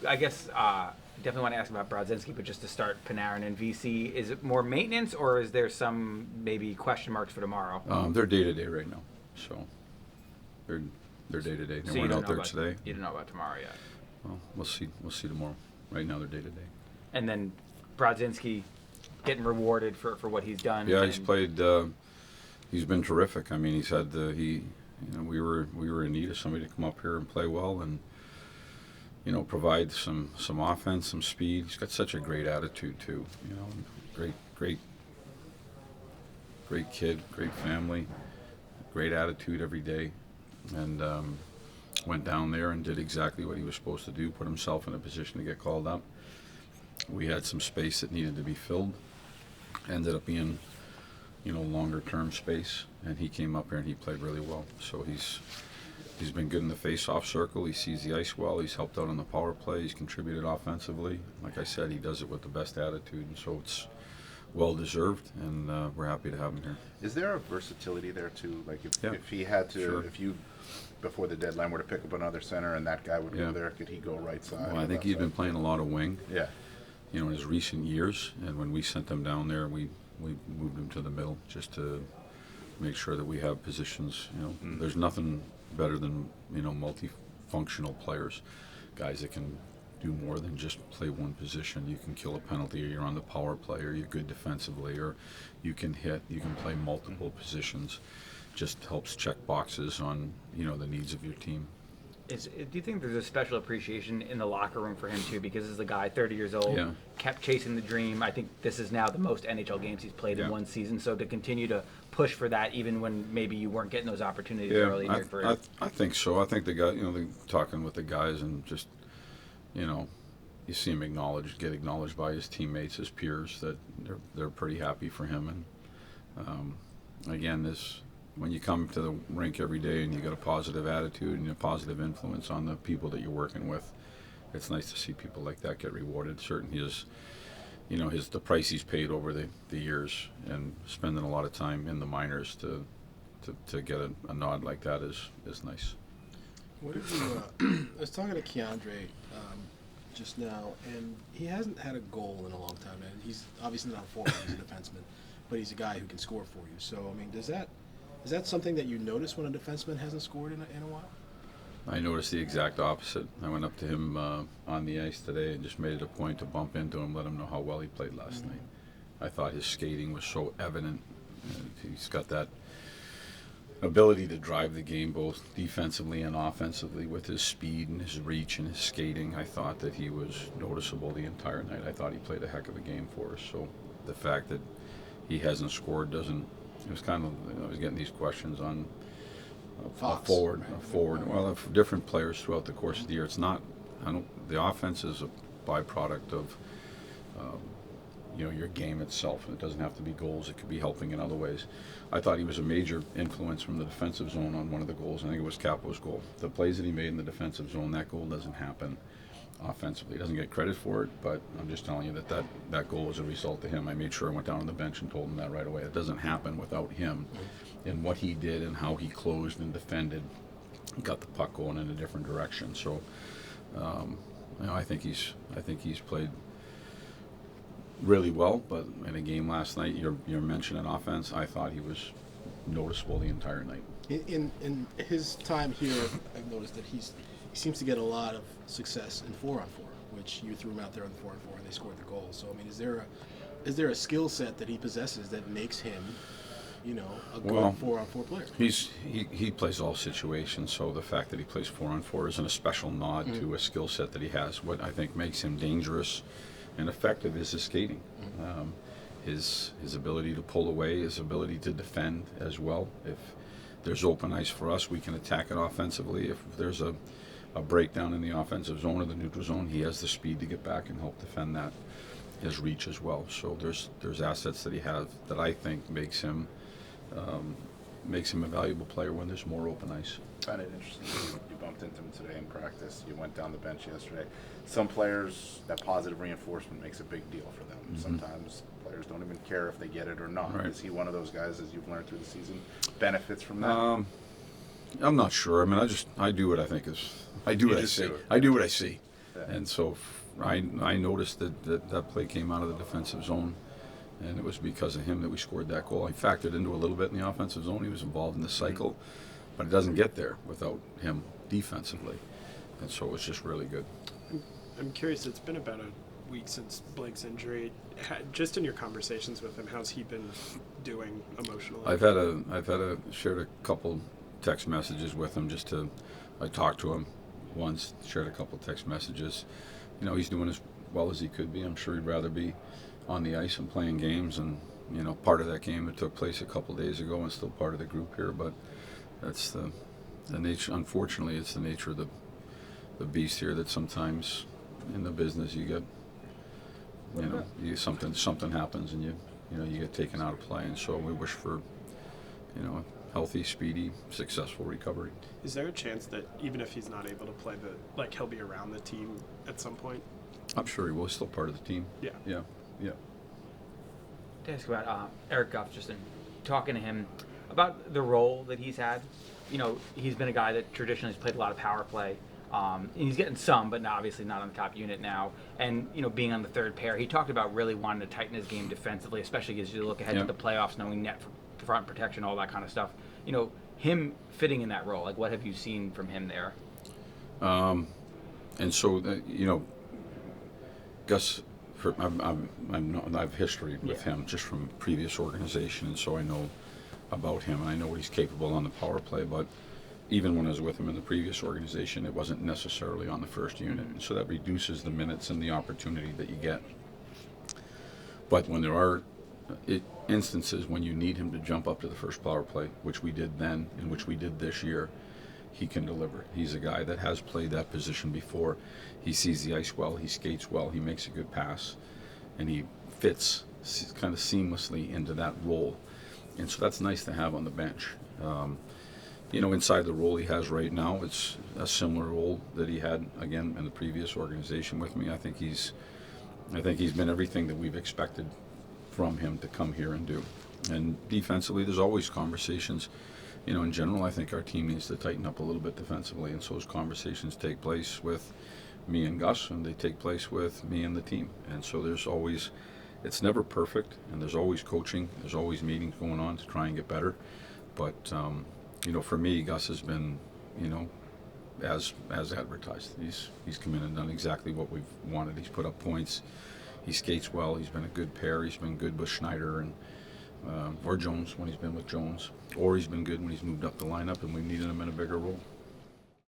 I guess definitely want to ask about Brodzinski, but just to start Panarin and VC, is it more maintenance or is there some maybe question marks for tomorrow? They're day to day right now, so they're day to day. They weren't out there today. You don't know about tomorrow yet. Well, we'll see. We'll see tomorrow. Right now, they're day to day. And then Brodzinski getting rewarded for what he's done. Yeah, he's played. He's been terrific. I mean, he's had we were in need of somebody to come up here and play well and provide some offense, some speed. He's got such a great attitude too. Great kid, great family, great attitude every day, and went down there and did exactly what he was supposed to do. Put himself in a position to get called up. We had some space that needed to be filled. Ended up being longer term space, and he came up here and he played really well. So he's been good in the face-off circle. He sees the ice well. He's helped out on the power play. He's contributed offensively. Like I said, he does it with the best attitude, and so it's well deserved, and we're happy to have him here. Is there a versatility there too? Like if he had to, sure. If you before the deadline were to pick up another center and that guy would go there, could he go right side? Well, I think he's been playing a lot of wing. Yeah. In his recent years, and when we sent him down there, we moved him to the middle just to make sure that we have positions. There's nothing better than multifunctional players, guys that can do more than just play one position. You can kill a penalty, or you're on the power play, or you're good defensively, or you can hit. You can play multiple positions. Just helps check boxes on the needs of your team. Do you think there's a special appreciation in the locker room for him too? Because as a guy, 30 years old, kept chasing the dream. I think this is now the most NHL games he's played in one season. So to continue to push for that, even when maybe you weren't getting those opportunities early in your career. I think so. I think the guy, talking with the guys and just, you see him get acknowledged by his teammates, his peers, that they're pretty happy for him. And again, when you come to the rink every day and you got a positive attitude and a positive influence on the people that you're working with, it's nice to see people like that get rewarded. Certainly the price he's paid over the years and spending a lot of time in the minors to get a nod like that is nice. What did you? I was talking to Keandre just now, and he hasn't had a goal in a long time. And he's obviously not a forward; he's a defenseman, but he's a guy who can score for you. So I mean, is that something that you notice when a defenseman hasn't scored in a while? I noticed the exact opposite. I went up to him on the ice today and just made it a point to bump into him, let him know how well he played last night. I thought his skating was so evident. He's got that ability to drive the game both defensively and offensively with his speed and his reach and his skating. I thought that he was noticeable the entire night. I thought he played a heck of a game for us. So the fact that he hasn't scored doesn't. It was kind of, I was getting these questions on a forward. Well, different players throughout the course of the year. It's not. The offense is a byproduct of your game itself, and it doesn't have to be goals. It could be helping in other ways. I thought he was a major influence from the defensive zone on one of the goals. I think it was Capo's goal. The plays that he made in the defensive zone, that goal doesn't happen offensively. He doesn't get credit for it, but I'm just telling you that goal was a result of him. I made sure I went down on the bench and told him that right away. It doesn't happen without him and what he did and how he closed and defended, got the puck going in a different direction. So, I think he's played really well. But in a game last night, you're mentioning offense. I thought he was noticeable the entire night. In his time here, I've noticed that he seems to get a lot of success in 4-on-4, which you threw him out there on the 4-on-4 and they scored the goal. So I mean, is there a skill set that he possesses that makes him, a good 4-on-4 player? He plays all situations. So the fact that he plays 4-on-4 isn't a special nod to a skill set that he has. What I think makes him dangerous and effective is his skating. His ability to pull away, his ability to defend as well. If there's open ice for us, we can attack it offensively. If there's a breakdown in the offensive zone or the neutral zone, he has the speed to get back and help defend that. His reach as well. So there's assets that he has that I think makes him a valuable player when there's more open ice. I find it interesting. You bumped into him today in practice. You went down the bench yesterday. Some players, that positive reinforcement makes a big deal for them. Sometimes players don't even care if they get it or not. Right. Is he one of those guys, as you've learned through the season, benefits from that? I'm not sure. I mean, I do what I think is. I do what I see. I do what I see. And so I noticed that play came out of the defensive zone, and it was because of him that we scored that goal. I factored into a little bit in the offensive zone. He was involved in the cycle, but it doesn't get there without him defensively. And so it was just really good. I'm curious, it's been about a week since Blake's injury. Just in your conversations with him, how's he been doing emotionally? I've shared a couple text messages with him I talked to him once, shared a couple text messages. You know, he's doing as well as he could be. I'm sure he'd rather be on the ice and playing games, and you know, part of that game that took place a couple days ago and still part of the group here, but that's the nature. Unfortunately, it's the nature of the beast here, that sometimes in the business you get, something happens and you get taken out of play, and so we wish for, a healthy, speedy, successful recovery. Is there a chance that even if he's not able to play, he'll be around the team at some point? I'm sure he will. He's still part of the team. Yeah. To ask about Eric Gustafson, talking to him about the role that he's had. You know, he's been a guy that traditionally has played a lot of power play. And he's getting some, but obviously not on the top unit now. And, being on the third pair, he talked about really wanting to tighten his game defensively, especially as you look ahead to the playoffs, knowing net front protection, all that kind of stuff. Him fitting in that role, like what have you seen from him there? And so, Gus, I have history with him just from previous organization, and so I know about him, and I know what he's capable on the power play, but even when I was with him in the previous organization, it wasn't necessarily on the first unit, and so that reduces the minutes and the opportunity that you get. But when there are instances when you need him to jump up to the first power play, which we did then and which we did this year, he can deliver. He's a guy that has played that position before. He sees the ice well, he skates well, he makes a good pass, and he fits kind of seamlessly into that role. And so that's nice to have on the bench. Inside the role he has right now, it's a similar role that he had, again, in the previous organization with me. I think he's been everything that we've expected from him to come here and do. And defensively, there's always conversations. In general, I think our team needs to tighten up a little bit defensively, and so those conversations take place with me and Gus, and they take place with me and the team. And so it's never perfect, and there's always coaching, there's always meetings going on to try and get better. But, for me, Gus has been, as advertised. He's come in and done exactly what we've wanted. He's put up points. He skates well. He's been a good pair. He's been good with Schneider or Jones when he's been with Jones. Or he's been good when he's moved up the lineup and we needed him in a bigger role.